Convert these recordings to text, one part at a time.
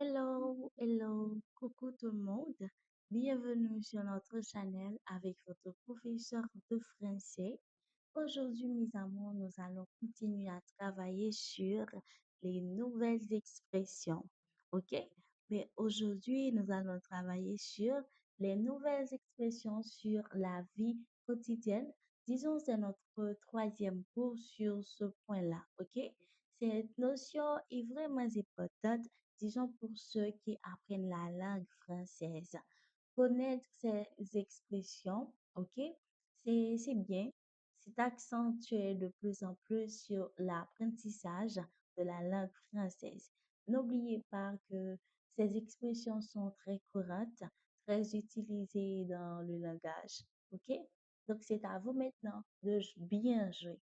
Hello, hello, coucou tout le monde. Bienvenue sur notre channel avec votre professeur de français. Aujourd'hui, mes amours, nous allons continuer à travailler sur les nouvelles expressions. OK? Mais aujourd'hui, nous allons travailler sur les nouvelles expressions sur la vie quotidienne. Disons, c'est notre troisième cours sur ce point-là. OK? Cette notion est vraiment importante, disons, pour ceux qui apprennent la langue française. Connaître ces expressions, OK, c'est bien. C'est accentué de plus en plus sur l'apprentissage de la langue française. N'oubliez pas que ces expressions sont très courantes, très utilisées dans le langage. OK? Donc, c'est à vous maintenant de bien jouer.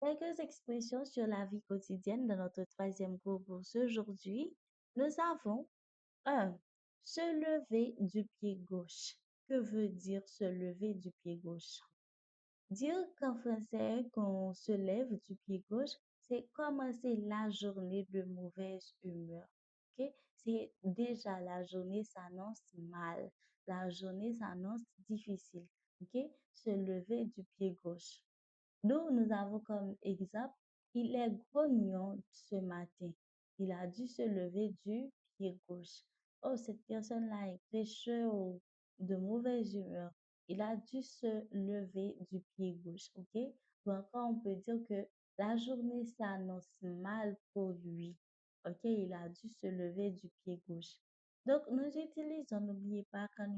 Quelques expressions sur la vie quotidienne dans notre troisième cours pour aujourd'hui. Nous avons 1. Se lever du pied gauche. Que veut dire se lever du pied gauche? Dire qu'en français, qu'on se lève du pied gauche, c'est commencer la journée de mauvaise humeur. Ok? C'est déjà la journée s'annonce mal. La journée s'annonce difficile. Ok? Se lever du pied gauche. Nous avons comme exemple, il est grognon ce matin. Il a dû se lever du pied gauche. Oh, cette personne-là est très ou de mauvaise humeur. Il a dû se lever du pied gauche, ok? Ou encore, on peut dire que la journée s'annonce mal pour lui. Ok, il a dû se lever du pied gauche. Donc, n'oubliez pas, quand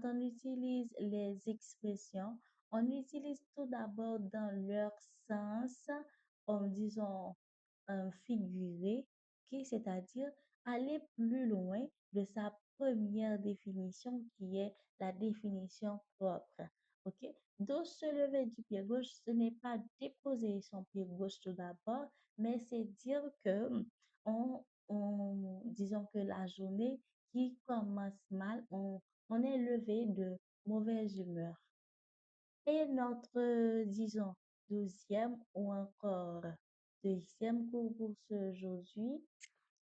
on utilise les expressions, on utilise tout d'abord dans leur sens, en disant figuré, ok, c'est-à-dire aller plus loin de sa première définition qui est la définition propre. Ok? Donc, se lever du pied gauche, ce n'est pas déposer son pied gauche tout d'abord, mais c'est dire que disons que la journée qui commence mal, on est levé de mauvaise humeur. Et notre, disons, deuxième ou encore deuxième cours pour ce aujourd'hui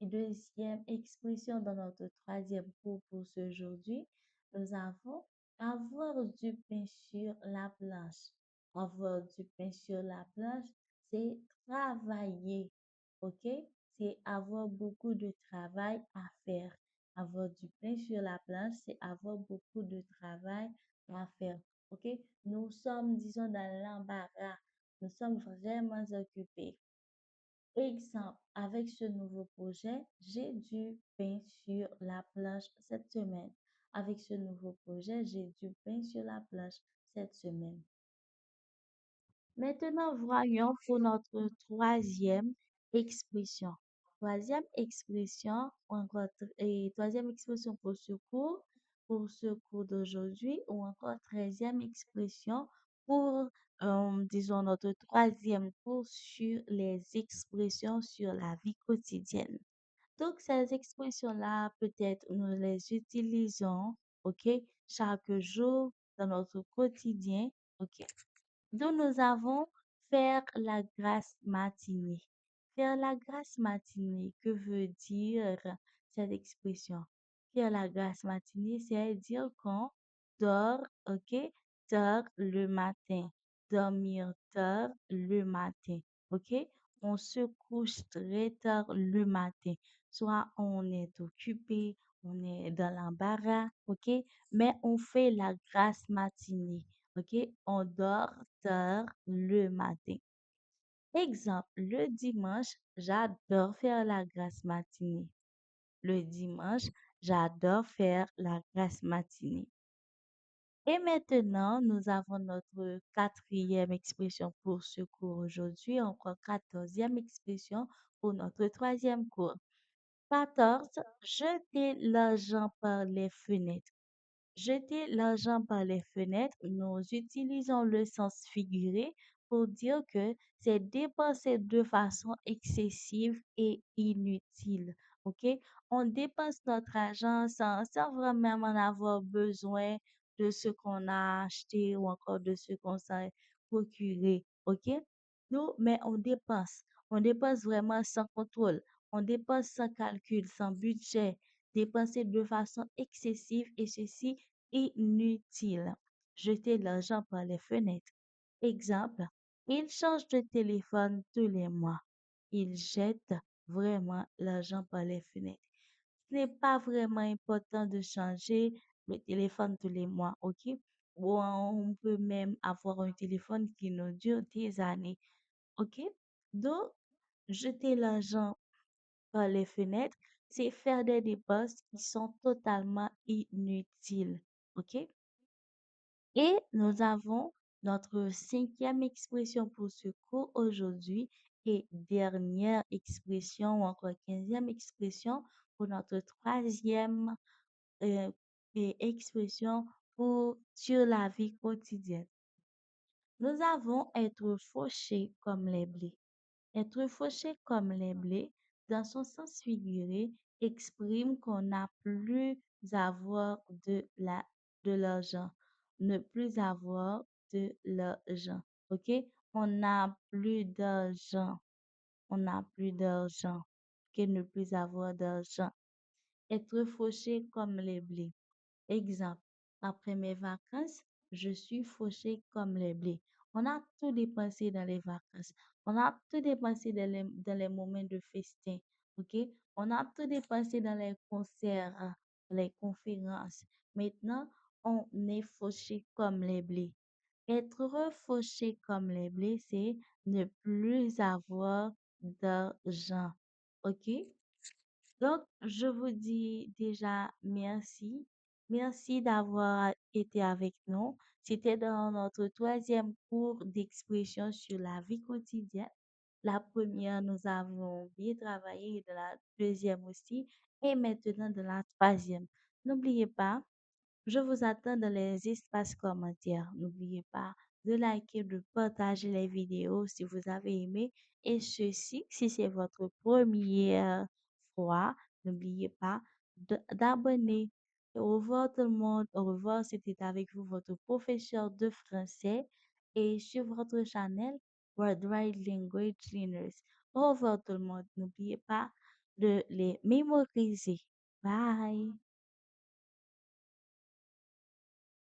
et deuxième expression dans notre troisième cours pour ce aujourd'hui, nous avons avoir du pain sur la planche. Avoir du pain sur la planche, c'est travailler, ok? C'est avoir beaucoup de travail à faire. Avoir du pain sur la planche, c'est avoir beaucoup de travail à faire, ok? Nous sommes, disons, dans l'embarras. Nous sommes vraiment occupés. Exemple, avec ce nouveau projet, j'ai du pain sur la planche cette semaine. Avec ce nouveau projet, j'ai du pain sur la planche cette semaine. Maintenant, voyons pour notre troisième expression. Troisième expression pour ce cours d'aujourd'hui, ou encore 13e expression pour, disons, notre troisième cours sur les expressions sur la vie quotidienne. Donc, ces expressions-là, peut-être, nous les utilisons, OK, chaque jour dans notre quotidien, OK. Donc, nous avons faire la grâce matinée. Faire la grâce matinée, que veut dire cette expression? Faire la grâce matinée, c'est dire qu'on dort, ok, tard le matin. Dormir tard le matin, ok? On se couche très tard le matin. Soit on est occupé, on est dans l'embarras, ok? Mais on fait la grâce matinée. OK? On dort tard le matin. Exemple, le dimanche, j'adore faire la grasse matinée. Le dimanche, j'adore faire la grasse matinée. Et maintenant, nous avons notre quatrième expression pour ce cours aujourd'hui, encore 14e expression pour notre troisième cours. 14, jeter l'argent par les fenêtres. Jeter l'argent par les fenêtres, nous utilisons le sens figuré pour dire que c'est dépenser de façon excessive et inutile. OK? On dépense notre argent sans vraiment en avoir besoin de ce qu'on a acheté ou encore de ce qu'on s'est procuré. OK? Mais on dépense. On dépense vraiment sans contrôle. On dépense sans calcul, sans budget, dépenser de façon excessive et ceci inutile. Jeter l'argent par les fenêtres. Exemple, il change de téléphone tous les mois. Il jette vraiment l'argent par les fenêtres. Ce n'est pas vraiment important de changer le téléphone tous les mois, ok? Ou on peut même avoir un téléphone qui nous dure des années, ok? Donc, jeter l'argent par les fenêtres, c'est faire des dépenses qui sont totalement inutiles, ok? Et nous avons notre cinquième expression pour ce cours aujourd'hui et dernière expression ou encore 15e expression pour notre troisième euh, expression pour sur la vie quotidienne. Nous avons être fauché comme les blés. Être fauché comme les blés, dans son sens figuré, exprime qu'on n'a plus avoir de l'argent, ne plus avoir de l'argent. OK? On n'a plus d'argent. On n'a plus d'argent. OK? Ne plus avoir d'argent. Être fauché comme les blés. Exemple, après mes vacances, je suis fauché comme les blés. On a tout dépensé dans les vacances. On a tout dépensé dans les moments de festin. OK? On a tout dépensé dans les concerts, les conférences. Maintenant, on est fauché comme les blés. Être fauché comme les blés, c'est ne plus avoir d'argent. OK? Donc, je vous dis déjà merci. Merci d'avoir été avec nous. C'était dans notre troisième cours d'expression sur la vie quotidienne. La première, nous avons bien travaillé, de la deuxième aussi, et maintenant de la troisième. N'oubliez pas, je vous attends dans les espaces commentaires. N'oubliez pas de liker, de partager les vidéos si vous avez aimé. Et ceci, si c'est votre première fois, n'oubliez pas d'abonner. Au revoir tout le monde. Au revoir, c'était avec vous votre professeur de français et sur votre channel Worldwide Language Learners. Au revoir tout le monde. N'oubliez pas de les mémoriser. Bye.